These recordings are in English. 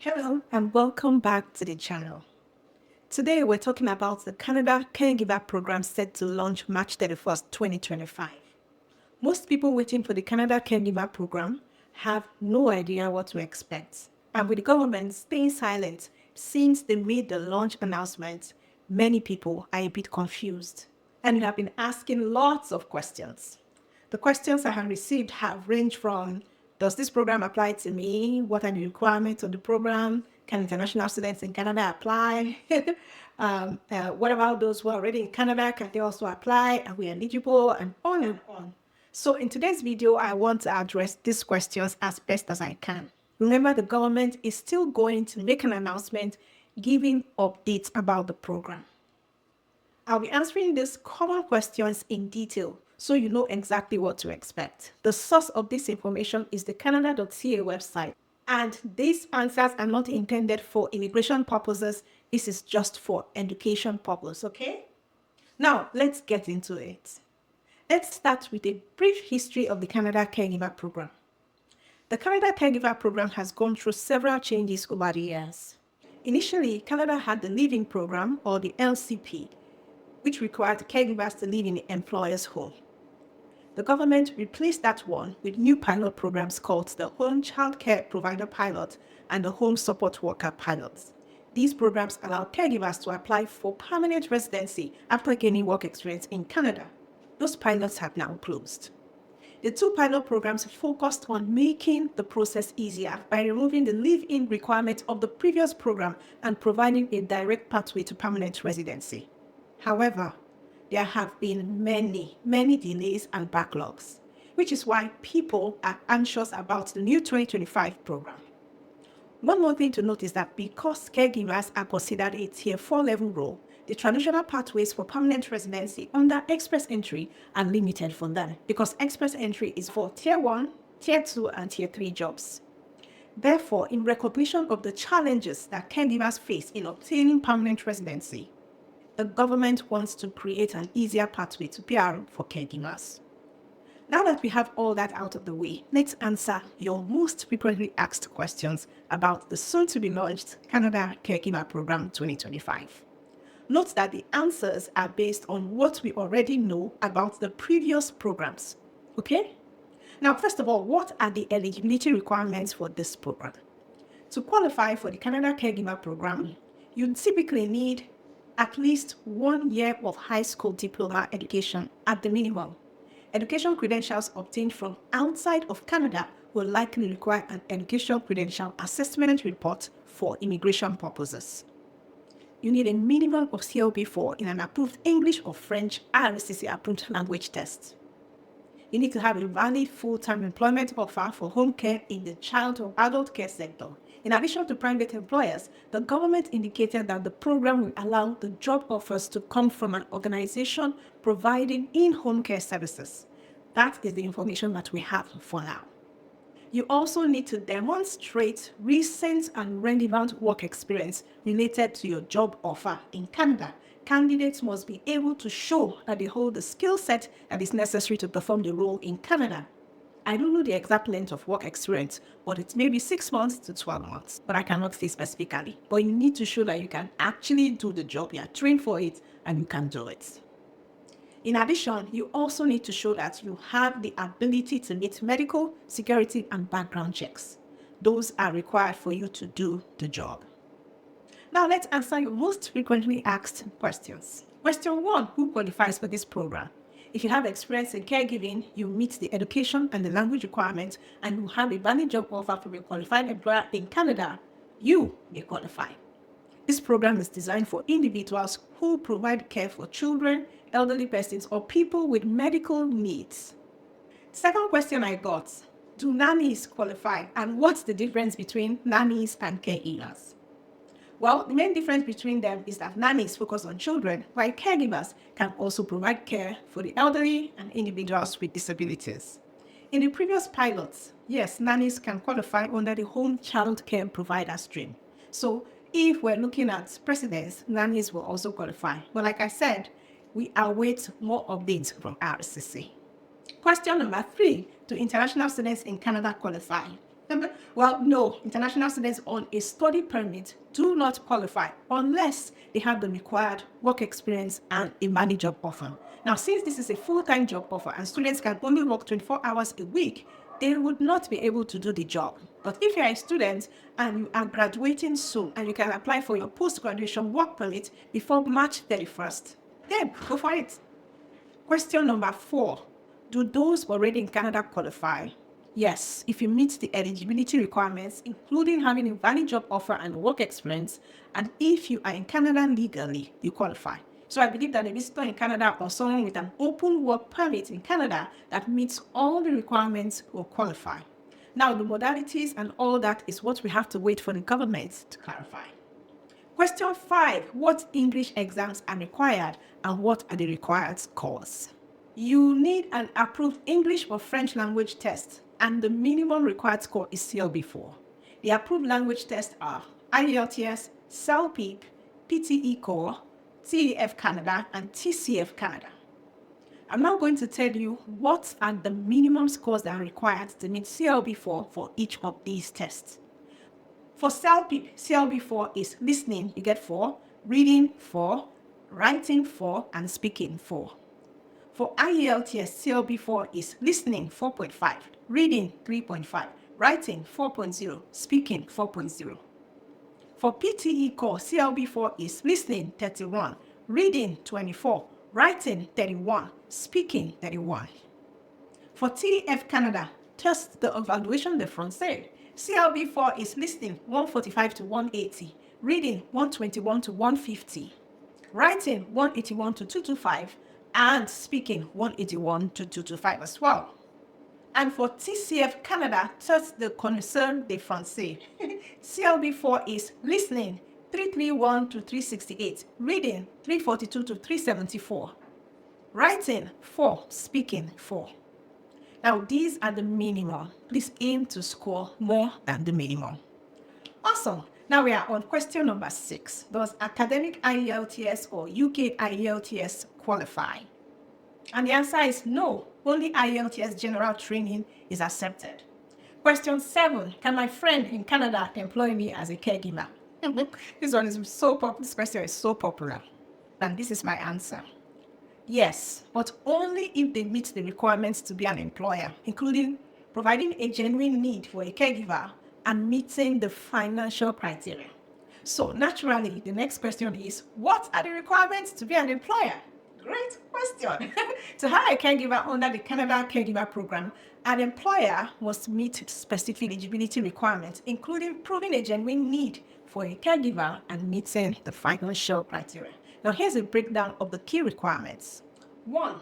Hello and welcome back to the channel. Today we're talking about the Canada Caregiver program set to launch March 31st, 2025. Most people waiting for the Canada Caregiver program have no idea what to expect. And with the government staying silent since they made the launch announcement, many people are a bit confused and have been asking lots of questions. The questions I have received have ranged from, does this program apply to me? What are the requirements of the program? Can international students in Canada apply? What about those who are already in Canada? Can they also apply? Are we eligible? And on and on. So in today's video, I want to address these questions as best as I can. Remember, the government is still going to make an announcement giving updates about the program. I'll be answering these common questions in detail so you know exactly what to expect. The source of this information is the Canada.ca website, and these answers are not intended for immigration purposes. This is just for education purposes, okay? Now, let's get into it. Let's start with a brief history of the Canada Caregiver program. The Canada Caregiver program has gone through several changes over the years. Initially, Canada had the Living Program, or the LCP, which required caregivers to live in the employer's home. The government replaced that one with new pilot programs called the Home Child Care Provider Pilot and the Home Support Worker Pilots. These programs allow caregivers to apply for permanent residency after gaining work experience in Canada. Those pilots have now closed. The two pilot programs focused on making the process easier by removing the live-in requirement of the previous program and providing a direct pathway to permanent residency. However, there have been many delays and backlogs, which is why people are anxious about the new 2025 program. One more thing to note is that because caregivers are considered a Tier 4 level role, the traditional pathways for permanent residency under Express Entry are limited for them because Express Entry is for Tier 1, Tier 2, and Tier 3 jobs. Therefore, in recognition of the challenges that caregivers face in obtaining permanent residency, the government wants to create an easier pathway to PR for caregivers. Now that we have all that out of the way, let's answer your most frequently asked questions about the soon-to-be launched Canada Caregiver Program 2025. Note that the answers are based on what we already know about the previous programs. Okay? Now, first of all, what are the eligibility requirements for this program? To qualify for the Canada Caregiver Program, you typically need at least 1 year of high school diploma education at the minimum. Education credentials obtained from outside of Canada will likely require an education credential assessment report for immigration purposes. You need a minimum of CLB4 in an approved English or French IRCC approved language test. You need to have a valid full-time employment offer for home care in the child or adult care sector. In addition to private employers, the government indicated that the program will allow the job offers to come from an organization providing in-home care services. That is the information that we have for now. You also need to demonstrate recent and relevant work experience related to your job offer in Canada. Candidates must be able to show that they hold the skill set that is necessary to perform the role in Canada. I don't know the exact length of work experience, but it may be 6 months to 12 months, but I cannot say specifically. But you need to show that you can actually do the job, you are trained for it, and you can do it. In addition, you also need to show that you have the ability to meet medical, security, and background checks. Those are required for you to do the job. Now let's answer your most frequently asked questions. Question 1, who qualifies for this program? If you have experience in caregiving, you meet the education and the language requirements, and you have a valid job offer from a qualified employer in Canada, you may qualify. This program is designed for individuals who provide care for children, elderly persons, or people with medical needs. Second question I got, do nannies qualify? And what's the difference between nannies and caregivers? Well, the main difference between them is that nannies focus on children, while caregivers can also provide care for the elderly and individuals with disabilities. In the previous pilots, yes, nannies can qualify under the Home Child Care Provider stream. So if we're looking at precedents, nannies will also qualify. But like I said, we await more updates from RCC. Question number 3, do international students in Canada qualify? Well, no, international students on a study permit do not qualify unless they have the required work experience and a valid job offer. Now, since this is a full-time job offer and students can only work 24 hours a week, they would not be able to do the job. But if you're a student and you are graduating soon and you can apply for your post-graduation work permit before March 31st, then go for it. Question number 4. Do those already in Canada qualify? Yes, if you meet the eligibility requirements, including having a valid job offer and work experience, and if you are in Canada legally, you qualify. So I believe that a visitor in Canada or someone with an open work permit in Canada that meets all the requirements will qualify. Now, the modalities and all that is what we have to wait for the government to clarify. Question 5. What English exams are required and what are the required scores? You need an approved English or French language test, and the minimum required score is CLB4. The approved language tests are IELTS, CELPIP, PTE Core, TEF Canada, and TCF Canada. I'm now going to tell you what are the minimum scores that are required to meet CLB4 for each of these tests. For CELPIP, CLB4 is listening, you get 4, reading 4, writing 4, and speaking 4. For IELTS, CLB4 is listening 4.5, reading 3.5, writing 4.0, speaking 4.0. For PTE Core, CLB4 is listening 31, reading 24, writing 31, speaking 31. For TEF Canada, test the evaluation de français. CLB4 is listening 145 to 180, reading 121 to 150, writing 181 to 225, and speaking 181 to 225 as well. And for TCF Canada, test the connaissance de français. CLB4 is listening 331 to 368, reading 342 to 374, writing 4, speaking 4. Now, these are the minimum. Please aim to score more than the minimum. Awesome. Now we are on question number 6. Does academic IELTS or UK IELTS qualify? And the answer is no. Only IELTS general training is accepted. Question 7. Can my friend in Canada employ me as a caregiver? This one is so popular. This question is so popular. And this is my answer. Yes, but only if they meet the requirements to be an employer, including providing a genuine need for a caregiver and meeting the financial criteria. So naturally, the next question is, what are the requirements to be an employer? Great question. To hire a caregiver under the Canada Caregiver Program, an employer must meet specific eligibility requirements, including proving a genuine need for a caregiver and meeting the financial criteria. Now, here's a breakdown of the key requirements. 1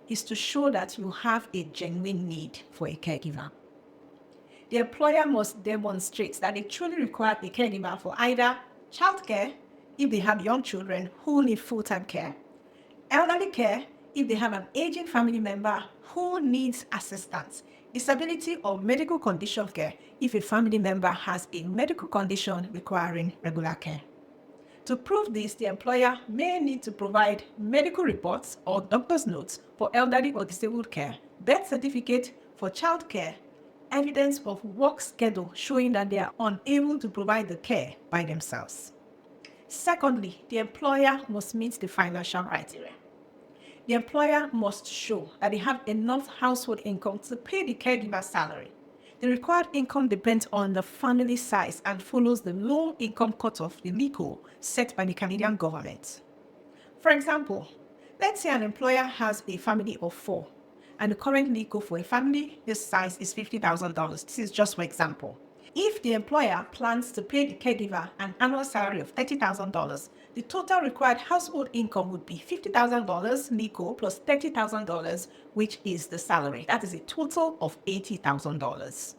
is to show that you have a genuine need for a caregiver. The employer must demonstrate that they truly require a caregiver for either childcare, if they have young children who need full-time care, elderly care, if they have an aging family member who needs assistance, disability or medical condition care, if a family member has a medical condition requiring regular care. To prove this, the employer may need to provide medical reports or doctor's notes for elderly or disabled care, birth certificate for child care, evidence of work schedule showing that they are unable to provide the care by themselves. Secondly, the employer must meet the financial criteria. The employer must show that they have enough household income to pay the caregiver's salary. The required income depends on the family size and follows the low income cutoff, the LICO, set by the Canadian government. For example, let's say an employer has a family of 4, and the current LICO for a family this size is $50,000. This is just for example. If the employer plans to pay the caregiver an annual salary of $30,000, the total required household income would be $50,000 LICO plus $30,000, which is the salary. That is a total of $80,000.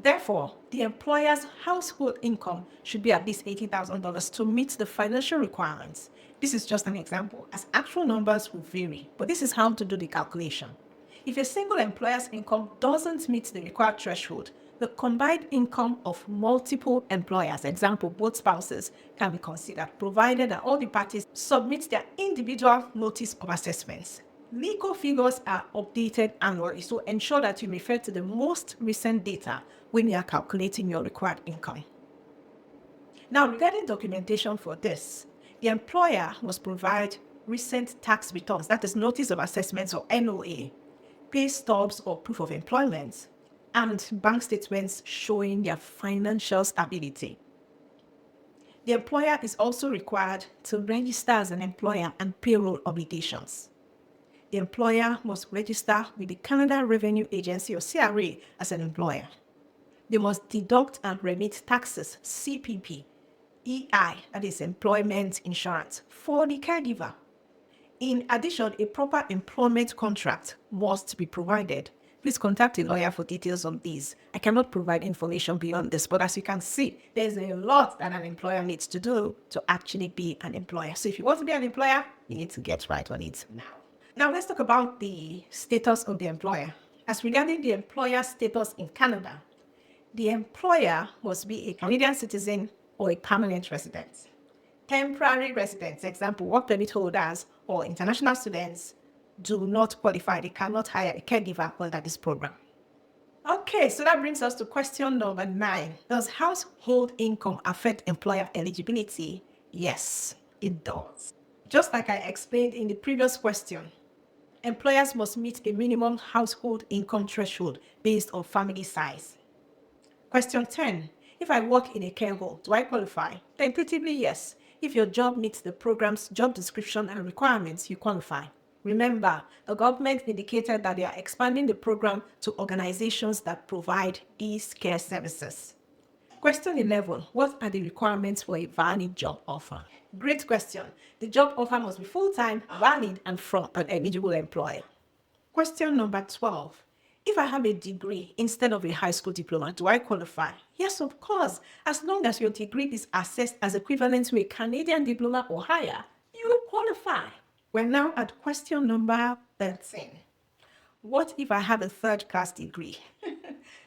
Therefore, the employer's household income should be at least $80,000 to meet the financial requirements. This is just an example, as actual numbers will vary, but this is how to do the calculation. If a single employer's income doesn't meet the required threshold, the combined income of multiple employers, example, both spouses, can be considered, provided that all the parties submit their individual notice of assessments. Legal figures are updated annually, so ensure that you refer to the most recent data when you are calculating your required income. Now, regarding documentation for this, the employer must provide recent tax returns, that is notice of assessments or NOA, pay stubs or proof of employment, and bank statements showing their financial stability. The employer is also required to register as an employer and payroll obligations. The employer must register with the Canada Revenue Agency or CRA as an employer. They must deduct and remit taxes, CPP, EI, that is employment insurance, for the caregiver. In addition, a proper employment contract must be provided. Please contact a lawyer for details on these. I cannot provide information beyond this, but as you can see, there's a lot that an employer needs to do to actually be an employer. So if you want to be an employer, you need to get right on it now. Now let's talk about the status of the employer. As regarding the employer status in Canada, the employer must be a Canadian citizen or a permanent resident. Temporary residents, example, work permit holders or international students, do not qualify. They cannot hire a caregiver under this program. Okay, so that brings us to question number 9. Does household income affect employer eligibility? Yes, it does. Just like I explained in the previous question, employers must meet a minimum household income threshold based on family size. Question 10. If I work in a care home, do I qualify? Tentatively, yes. If your job meets the program's job description and requirements, you qualify. Remember, the government indicated that they are expanding the program to organizations that provide these care services. Question 11. What are the requirements for a valid job offer? Great question. The job offer must be full-time, valid, and from an eligible employer. Question number 12. If I have a degree instead of a high school diploma, do I qualify? Yes, of course. As long as your degree is assessed as equivalent to a Canadian diploma or higher, you will qualify. We're now at question number 13. What if I have a third-class degree?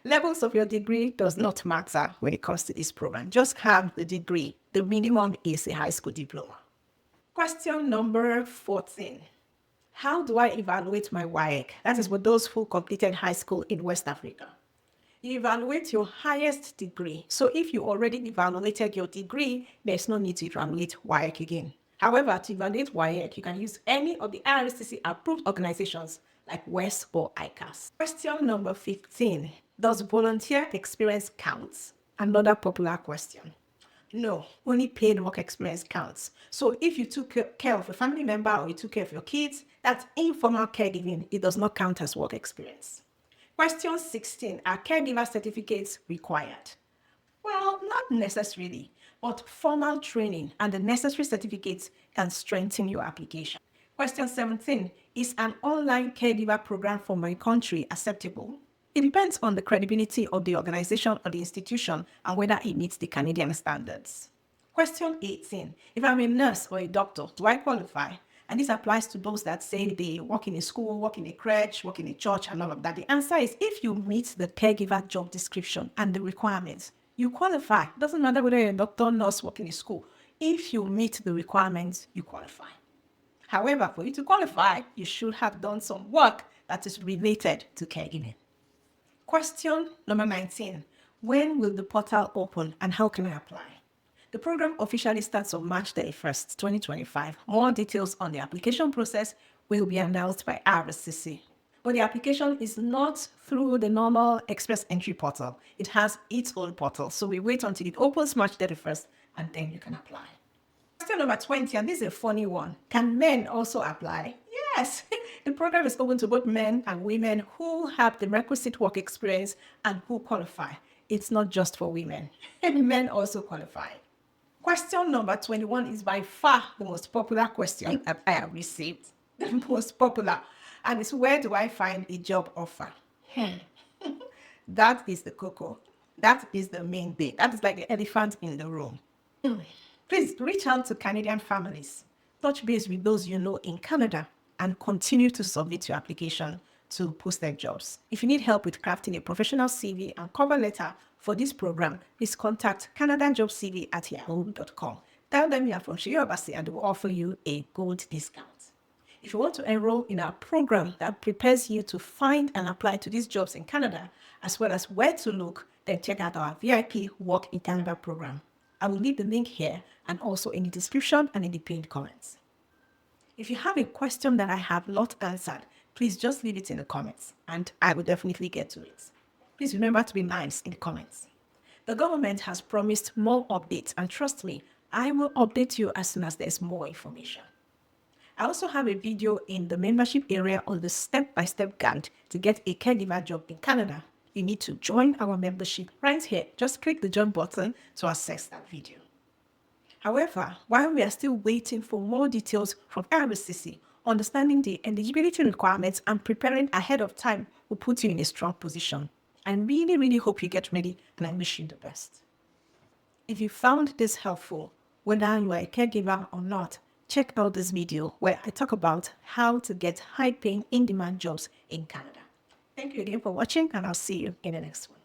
Levels of your degree does not matter when it comes to this program. Just have the degree. The minimum is a high school diploma. Question number 14. How do I evaluate my WAEC? That is for those who completed high school in West Africa. You evaluate your highest degree. So if you already evaluated your degree, there's no need to evaluate WAEC again. However, to evaluate WAEC, you can use any of the IRCC approved organizations like WES or ICAS. Question number 15. Does volunteer experience count? Another popular question. No, only paid work experience counts. So if you took care of a family member or you took care of your kids, that's informal caregiving. It does not count as work experience. Question 16. Are caregiver certificates required? Well, not necessarily, but formal training and the necessary certificates can strengthen your application. Question 17. Is an online caregiver program for my country acceptable? It depends on the credibility of the organization or the institution and whether it meets the Canadian standards. Question 18. If I'm a nurse or a doctor, do I qualify? And this applies to those that say they work in a school, work in a crèche, work in a church, and all of that. The answer is if you meet the caregiver job description and the requirements, you qualify. It doesn't matter whether you're a doctor, nurse, work in a school. If you meet the requirements, you qualify. However, for you to qualify, you should have done some work that is related to caregiving. Question number 19. When will the portal open and how can I apply? The program officially starts on March 31st, 2025. More details on the application process will be announced by RSCC. But the application is not through the normal express entry portal. It has its own portal. So we wait until it opens March 31st and then you can apply. Question number 20, and this is a funny one. Can men also apply? Yes, the program is open to both men and women who have the requisite work experience and who qualify. It's not just for women. Men also qualify. Question number 21 is by far the most popular question that I have received. The most popular. And it's where do I find a job offer? That is the cocoa. That is the main thing. That is like the elephant in the room. Please reach out to Canadian families. Touch base with those you know in Canada and continue to submit your application to posted jobs. If you need help with crafting a professional CV and cover letter for this program, please contact CanadianJobCV@yahoo.com. Tell them you are from Shiobasi and they will offer you a gold discount. If you want to enroll in our program that prepares you to find and apply to these jobs in Canada, as well as where to look, then check out our VIP Work in Canada program. I will leave the link here and also in the description and in the pinned comments. If you have a question that I have not answered, please just leave it in the comments and I will definitely get to it. Please remember to be nice in the comments. The government has promised more updates, and trust me, I will update you as soon as there's more information. I also have a video in the membership area on the step-by-step guide to get a caregiver job in Canada. You need to join our membership right here. Just click the join button to access that video. However, while we are still waiting for more details from RBCC, understanding the eligibility requirements and preparing ahead of time will put you in a strong position. I really hope you get ready, and I wish you the best. If you found this helpful, whether you are a caregiver or not, check out this video where I talk about how to get high-paying, in-demand jobs in Canada. Thank you again for watching, and I'll see you in the next one.